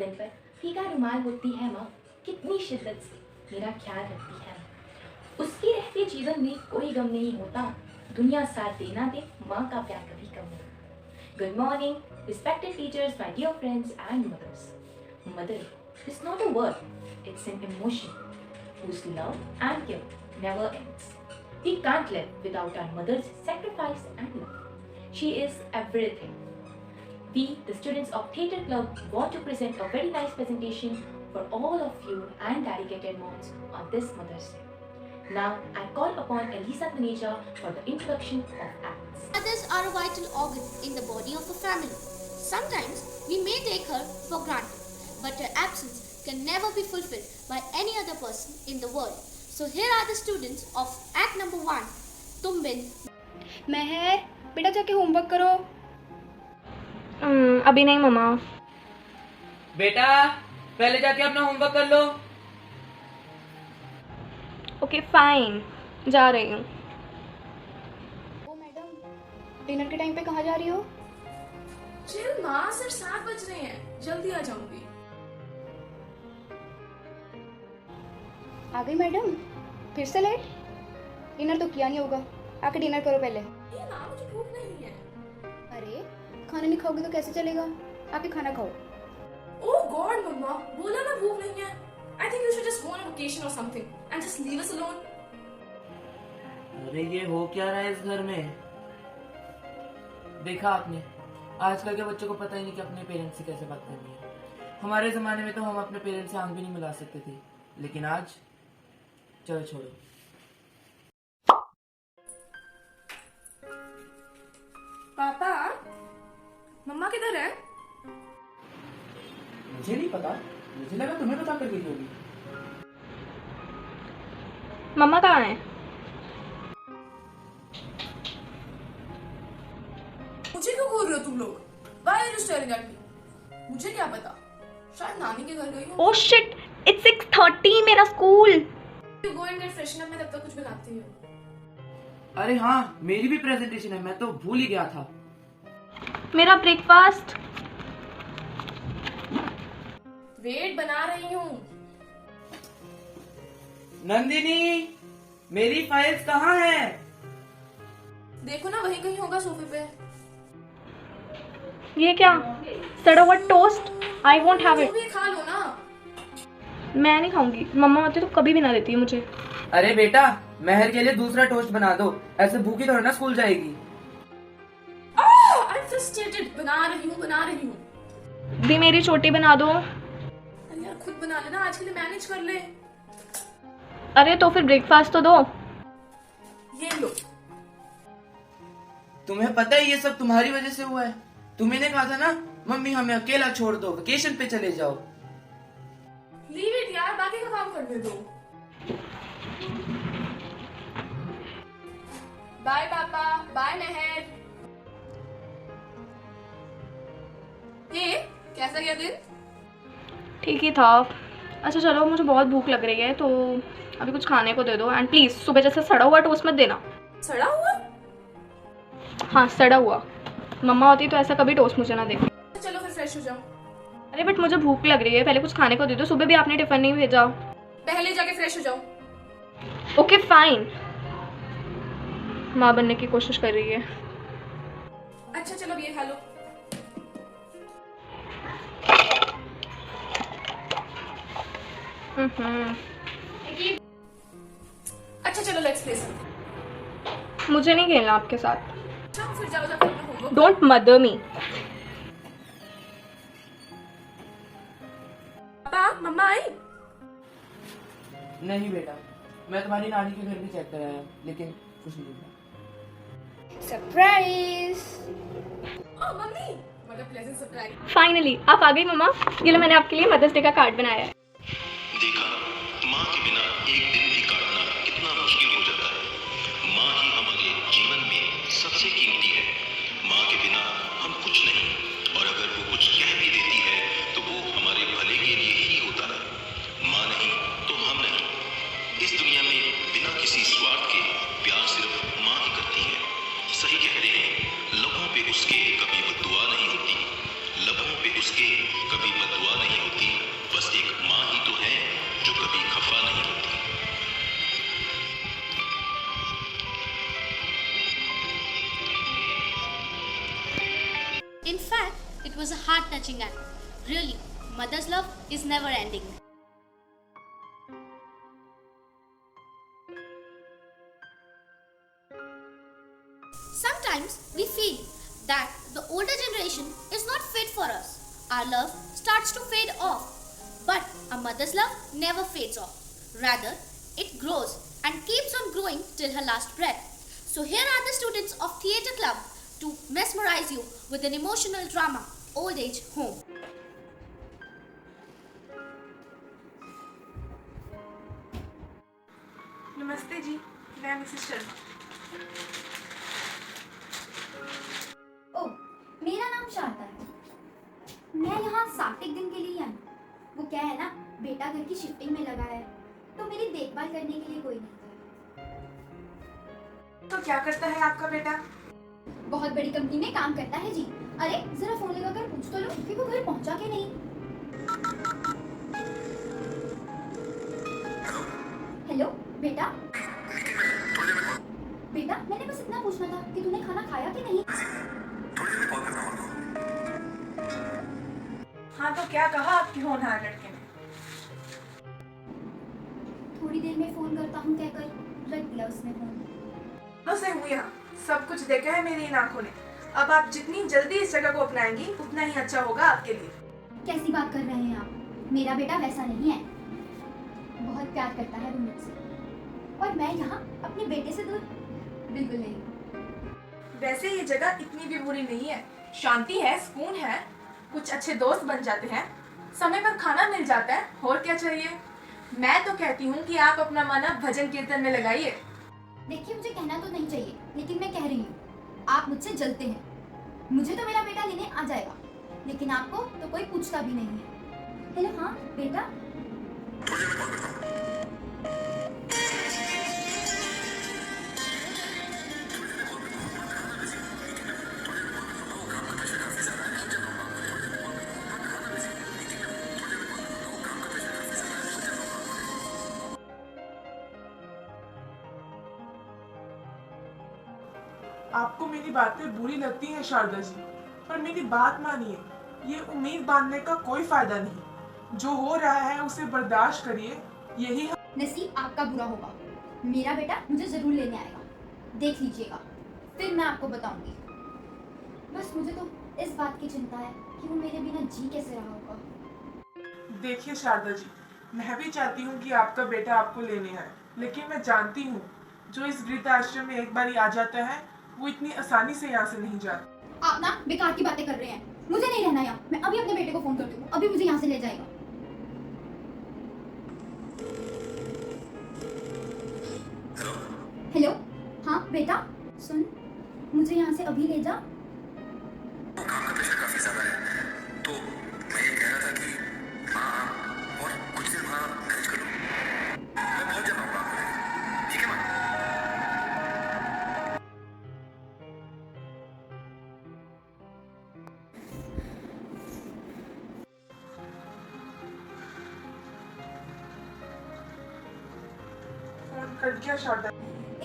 बदन पर फीका रुमाल होती है माँ, कितनी शिद्दत से मेरा ख्याल रखती है। उसके रहते जीवन में कोई गम नहीं होता, दुनिया साथ देना दे, माँ का प्यार कभी कम नहीं। Good morning, respected teachers, my dear friends and mothers. Mother is not a word, it's an emotion whose love and care never ends. We can't live without our mother's sacrifice and love. She is everything. We, the students of Theatre Club, want to present a very nice presentation for all of you and dedicated moms on this Mother's Day. Now, I call upon Elisa Taneja for the introduction of acts. Mothers are a vital organ in the body of a family. Sometimes we may take her for granted, but her absence can never be fulfilled by any other person in the world. So here are the students of Act number 1, Tumbin. मेहर, बेटा जाके homework करो। अभी नहीं मम्मा। बेटा पहले जाके अपना homework कर लो। ओके फाइन, जा रही हूँ। ओ मैडम, डिनर के टाइम पे कहाँ जा रही हो? चिल माँ, सिर्फ 7 बज रहे हैं, जल्दी आ जाऊंगी। आ गई मैडम, फिर से लेट? डिनर तो किया नहीं होगा, आके डिनर करो पहले। ये ना, मुझे भूख नहीं है। अरे खाना नहीं खाओगे तो कैसे चलेगा? आके खाना खाओ। ओह गॉड मम्मा, बोला ना भूख नहीं है। I think you should just go on a vacation or something and just leave us alone. अरे ये हो क्या रहा है इस घर में? देखा आपने, आजकल के बच्चों को पता ही नहीं कि अपने पेरेंट्स से कैसे बात करनी है। हमारे जमाने में तो हम अपने पेरेंट्स से आंख भी नहीं मिला सकते थे, लेकिन आज चलो छोड़ो। पापा, मम्मा किधर है? मुझे नहीं पता, मुझे लगा तुम्हें बता कर गई होगी। मम्मा कहाँ है? मुझे क्यों घूर रहे हो तुम लोग? Why are you staring at me? मुझे क्या पता, शायद नानी के घर गई हो। ओह शिट, इट्स 6:30, मेरा school. You go and get freshen up, मैं तब तक कुछ बनाती हूँ। अरे हाँ, मेरी भी प्रेजेंटेशन है, मैं तो भूल ही गया था। मेरा ब्रेकफास्ट। वेट बना रही हूँ। नंदिनी, मेरी फाइल्स कहाँ हैं? देखो ना, वहीं कहीं होगा सोफे पे। ये क्या? सड़ा हुआ टोस्ट? आई वोंट हैव तुम इट। भी खा लो ना। मैं नहीं खाऊंगी, मम्मा होती तो कभी भी ना देती है मुझे। अरे बेटा, मेहर के लिए दूसरा टोस्ट बना दो, ऐसे भूखी थोड़ी ना स्कूल जाएगी। I'm frustrated, बना रही हूँ। दी मेरी छोटी बना दो। अरे यार खुद बना लेना, आज के लिए मैनेज कर ले। अरे तो फिर ब्रेकफास्ट तो दो। ये लो। तुम्हें पता है ये सब तुम्हारी वजह से हुआ है। तुम्ही ने कहा था ना, मम्मी हमें अकेला छोड़ दो, वेकेशन पे चले जाओ। लीव इट यार, बाकी का काम करने दो। बाय पापा, बाय मेहर। कैसा गया दिन? ठीक ही था। अच्छा चलो, मुझे बहुत भूख लग रही है तो अभी कुछ खाने को दे दो, एंड प्लीज सुबह जैसे सड़ा हुआ टोस्ट मत देना। सड़ा हुआ? हाँ सड़ा हुआ। मम्मा होती तो ऐसा कभी टोस्ट मुझे ना दे। चलो फिर फ्रेश हो जाओ। अरे बट मुझे भूख लग रही है, पहले कुछ खाने को दे दो। सुबह भी आपने टिफिन नहीं भेजा। पहले जाके फ्रेश हो जाओ। Okay fine. माँ बनने की कोशिश कर रही है। अच्छा चलो, ये खा लो। अच्छा चलो, लेट्स प्ले समथिंग। मुझे नहीं खेलना आपके साथ। अच्छा फिर जाओ जाके अपना होमवर्क। डोंट मदर मी। पापा, मम्मा आई? नहीं बेटा, मैं तुम्हारी नानी के घर भी चेक कराया, लेकिन कुछ नहीं मिला। सरप्राइज। ओह मम्मी, मतलब प्लेजेंट सरप्राइज। फाइनली आप आ गई मम्मा। ये लो, मैंने आपके लिए मदर्स डे का कार्ड बनाया है। देखा, माँ के बिना एक दिन भी काटना कितना मुश्किल हो जाता है। माँ ही हमारे जीवन में सबसे कीमती है। माँ के बिना हम कुछ नहीं, और अगर वो कुछ कह भी देती है तो वो हमारे भले के लिए ही होता है। माँ नहीं तो हम नहीं। इस दुनिया में बिना किसी स्वार्थ के प्यार सिर्फ माँ ही करती है। सही कहते हैं, लबों पे उसके कभी बद्दुआ नहीं होती, लबों पे उसके कभी बद्दुआ नहीं होती। mother's love is never ending. Sometimes we feel that the older generation is not fit for us. Our love starts to fade off. But a mother's love never fades off. Rather, it grows and keeps on growing till her last breath. So here are the students of Theatre Club to mesmerize you with an emotional drama, Old Age Home. नमस्ते जी, मैं Mrs Sharma. ओ, मेरा नाम शारदा है। मैं यहाँ 7 दिन के लिए आई। वो क्या है ना, बेटा घर की शिफ्टिंग में लगा है, तो मेरी देखभाल करने के लिए कोई नहीं था। तो क्या करता है आपका बेटा? बहुत बड़ी कंपनी में काम करता है जी। अरे जरा फोन लगाकर पूछ तो लो कि वो घर पहुंचा के नहीं। हेलो बेटा। बेटा मैंने बस इतना पूछना था कि तूने खाना खाया कि नहीं। हाँ तो क्या कहा आपकी होनहार लड़के ने? थोड़ी देर में फोन करता हूँ कहकर रख दिया उसने फोन। से हूँ यहाँ, सब कुछ देखा है मेरी इन आंखों ने। अब आप जितनी जल्दी इस जगह को अपनाएंगी उतना ही अच्छा होगा आपके लिए। कैसी बात कर रहे हैं आप? मेरा बेटा वैसा नहीं है। बहुत प्यार करता है वो मुझसे, और मैं यहाँ अपने बेटे से दूर बिल्कुल नहीं। वैसे ये जगह इतनी भी बुरी नहीं है, शांति है, सुकून है, कुछ अच्छे दोस्त बन जाते हैं, समय पर खाना मिल जाता है, और क्या चाहिए। मैं तो कहती हूँ कि आप अपना मन अब भजन कीर्तन में लगाइए। देखिए मुझे कहना तो नहीं चाहिए, लेकिन मैं कह रही हूँ आप मुझसे जलते हैं। मुझे तो मेरा बेटा लेने आ जाएगा, लेकिन आपको तो कोई पूछता भी नहीं है। हेलो हाँ बेटा। आपको मेरी बातें बुरी लगती हैं शारदा जी, पर मेरी बात मानिए। ये उम्मीद बांधने का कोई फायदा नहीं। जो हो रहा है उसे बर्दाश्त करिए, यही नसीब आपका बुरा होगा। मेरा बेटा मुझे जरूर लेने आएगा, देख लीजिएगा, फिर मैं आपको बताऊंगी। बस मुझे तो इस बात की चिंता है कि वो मेरे बिना जी कैसे रहा होगा। देखिए शारदा जी, मैं भी चाहती हूँ कि आपका बेटा आपको लेने आए, लेकिन मैं जानती हूँ जो इस वृद्धाश्रम में एक बार आ जाता है वो इतनी आसानी से यहाँ से नहीं जाता। आप ना बेकार की बातें कर रहे हैं। मुझे नहीं रहना यहाँ। मैं अभी अपने बेटे को फोन करती हूँ, अभी मुझे यहाँ से ले जाएगा। हेलो हाँ बेटा, सुन, मुझे यहाँ से अभी ले जा। काम का प्रेशर काफी ज्यादा है, तो मैं ये कह रहा था कि हाँ और कुछ दिन वहाँ मैनेज कर लो। मैं पहुंच जा पाऊंगा आपको लेने, ठीक है माँ? फोन कर दिया शारदा?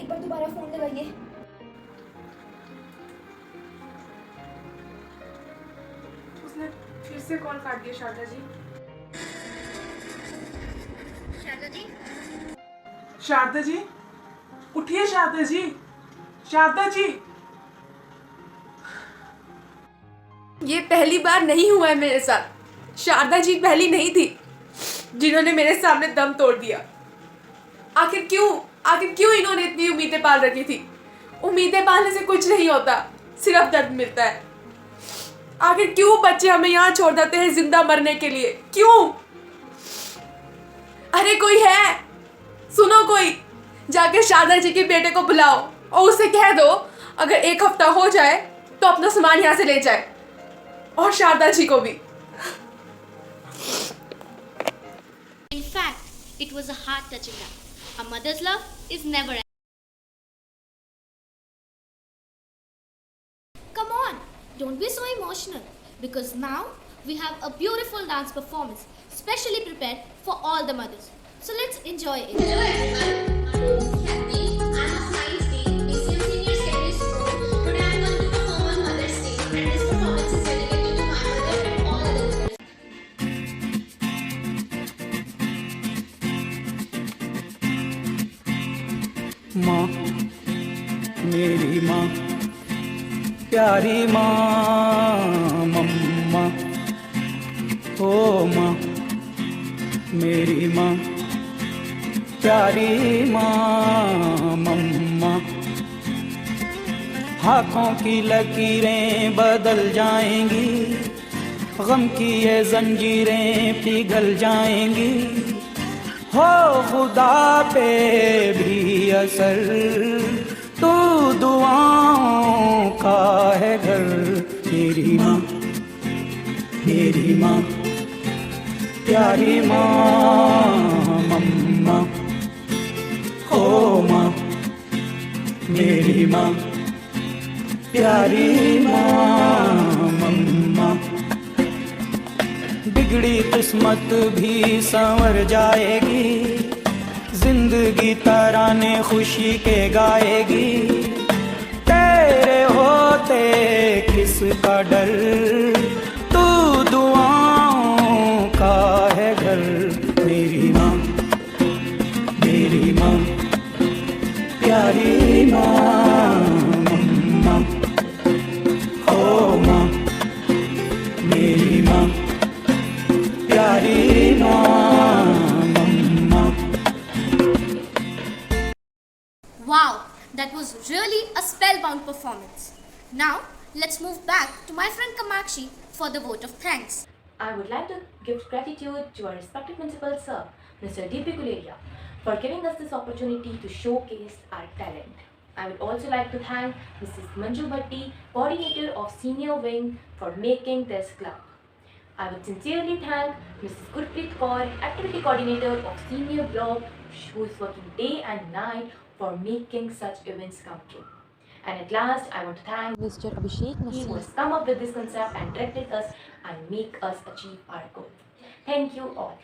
एक बार दोबारा फोन लगाइए। उसने फिर से कॉल काट दिया। शारदा जी, शारदा जी उठिए। शारदा जी, शारदा जी। ये पहली बार नहीं हुआ है मेरे साथ। शारदा जी पहली नहीं थी जिन्होंने मेरे सामने दम तोड़ दिया। आखिर क्यों इन्होंने इतनी उम्मीदें पाल रखी थी? उम्मीदें पालने से कुछ नहीं होता, सिर्फ दर्द मिलता है। आखिर क्यों बच्चे हमें यहाँ छोड़ देते हैं जिंदा मरने के लिए? क्यों? अरे कोई है, सुनो, कोई जाके शारदा जी के बेटे को बुलाओ और उसे कह दो अगर 1 हफ्ता हो जाए तो अपना सामान यहाँ से ले जाए, और शारदा जी को भी। In fact, it was a heart-touching act. A mother's love is never ending. Come on, don't be so emotional, because now we have a beautiful dance performance specially prepared for all the mothers. So let's enjoy it. माँ मेरी माँ प्यारी माँ मम्मा ओ माँ मेरी माँ प्यारी माँ मम्मा। हाथों की लकीरें बदल जाएंगी, गम की ये जंजीरें पिघल जाएंगी, हो खुदा पे भी असर तू दुआओं का है घर। मेरी माँ प्यारी माँ मम्मा ओ माँ मेरी माँ प्यारी माँ मम्मा। बिगड़ी किस्मत भी संवर जाएगी, जिंदगी तराने खुशी के गाएगी, तेरे होते किसका डर तू दुआओं का है घर। मेरी माँ प्यारी माँ मम्मा ओ माँ मेरी माँ प्यारी माँ मम्मा। Wow, that was really a spellbound performance. Now, let's move back to my friend Kamakshi for the vote of thanks. I would like to give gratitude to our respected principal sir, Mr. D.P. Guleria, for giving us this opportunity to showcase our talent. I would also like to thank Mrs. Manju Bhatti, coordinator of Senior Wing, for making this club. I would sincerely thank Mrs. Gurpreet Kaur, activity coordinator of Senior Block, who is working day and night for making such events come true. And at last, I want to thank Mr. Abhishek who Nasir. has come up with this concept and directed us and make us achieve our goal. Thank you all.